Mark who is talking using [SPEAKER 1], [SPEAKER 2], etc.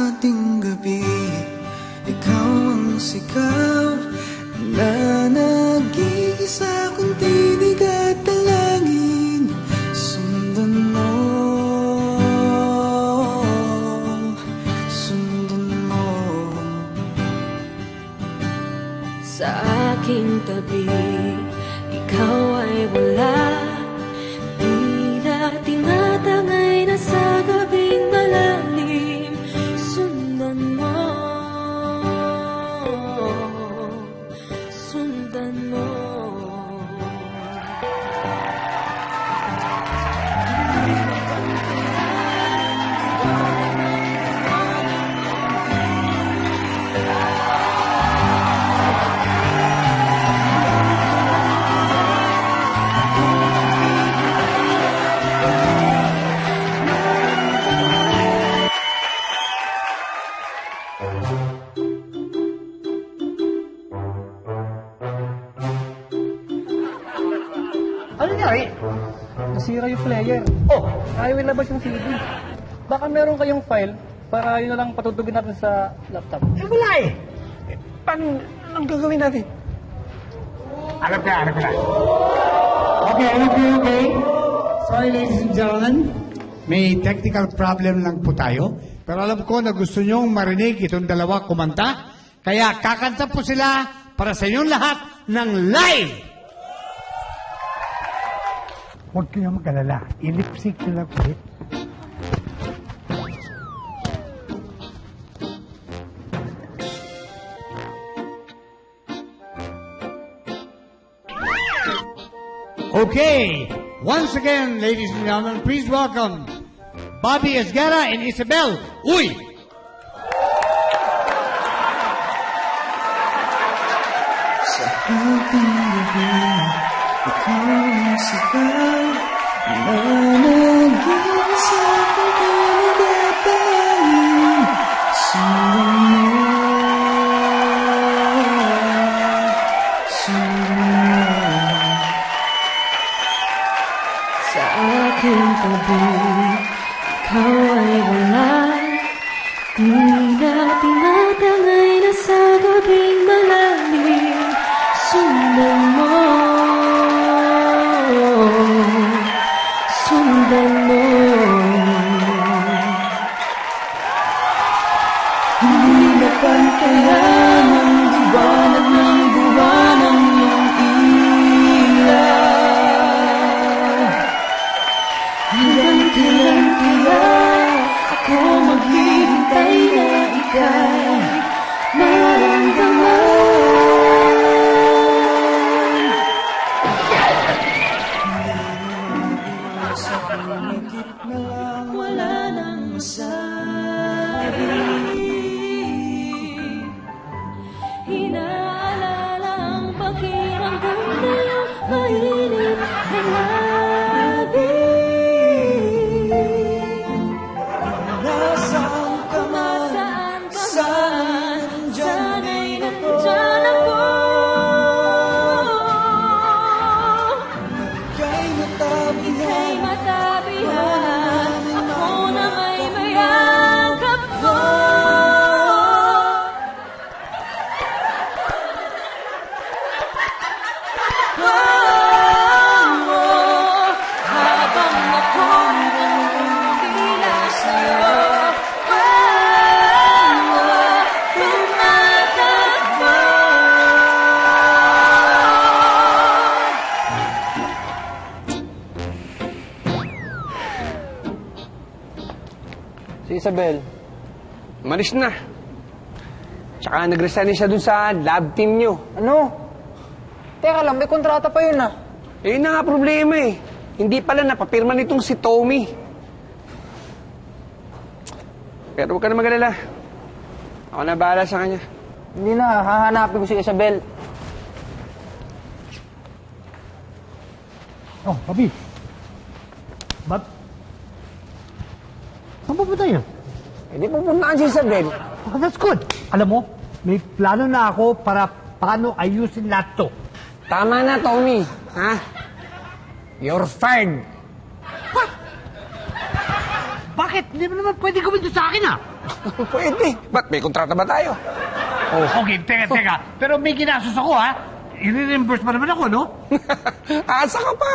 [SPEAKER 1] ating gabi, ikaw ang sigaw na nag-iisa kung tinig at dalangin. Sundan mo, sundan mo.
[SPEAKER 2] Sa aking tabi, ikaw ay wala. Di na tinatangay na sa gabing malalim. Sundan mo, sundan mo.
[SPEAKER 3] Ano nangyari? Nasira yung player. Oh, ayaw ilabas yung CD. Baka meron kayong file para yun na lang patutugin natin sa laptop.
[SPEAKER 4] Eh, wala eh. Paano, anong gagawin natin? Alam ko na. Okay. Sorry, ladies and gentlemen. May technical problem lang po tayo. Pero alam ko na gusto nyong marinig itong dalawa kumanta. Kaya kakanta po sila para sa inyong lahat ng live! Huwag kayong mag-alala. I-lip-sync nyo lang ulit. Okay. Once again, ladies and gentlemen, please welcome Bobby Esguerra and Isabel Uy!
[SPEAKER 1] Sa ating gabi, ikaw ang sigaw na nag-iisa kung tinig at dalangin. Sundan mo, sundan mo.
[SPEAKER 2] Sa aking tabi, ikaw ay wala. Di na tinatangay na sa gabing malalim. Sundan mo, sundan mo.
[SPEAKER 1] Hindi napantayan ang liwanag ng buwan ang iyong ilaw. Hanggang kailan ako maghihintay na ika'y maramdaman. Sa pumikit na lang, wala nang masabi.
[SPEAKER 2] Inaalala ang pakiramdam na iyong mainit na labi.
[SPEAKER 1] Nasaan ka man, saan dyan ay
[SPEAKER 2] Nandyan ako.
[SPEAKER 1] Kay
[SPEAKER 2] Ika'y
[SPEAKER 1] matabihan,
[SPEAKER 2] matabihan, ako na may mayakap mo. Habang ako'y nangungila sa'yo, tumatakbo.
[SPEAKER 3] Si Isabel,
[SPEAKER 5] Malis na. Tsaka nag-resign siya dun sa lab team nyo.
[SPEAKER 3] ano? Teka lang, may kontrata pa yun ah.
[SPEAKER 5] Eh, yun na nga problema eh. Hindi pala napapirma nitong si Tommy. Pero huwag ka na mag-alala. Ako na bahala sa kanya.
[SPEAKER 3] Hindi na, hahanapin ko si Isabel.
[SPEAKER 4] Oh, Bobby. Saan pupunta yun?
[SPEAKER 5] Eh, di pupuntaan si Isabel.
[SPEAKER 4] Oh, that's good. Alam mo, may plano na ako para paano ayusin lahat to.
[SPEAKER 5] Tama na, Tommy. Ha? You're fired.
[SPEAKER 4] Bakit? Hindi mo naman pwede gawin to sa akin, ah.
[SPEAKER 5] Pwede. Ba't may kontrata ba tayo?
[SPEAKER 4] Oh, okay, teka. Pero may ginastos ako, ha? I-reimburse pa naman ako, no?
[SPEAKER 5] Asa ka pa?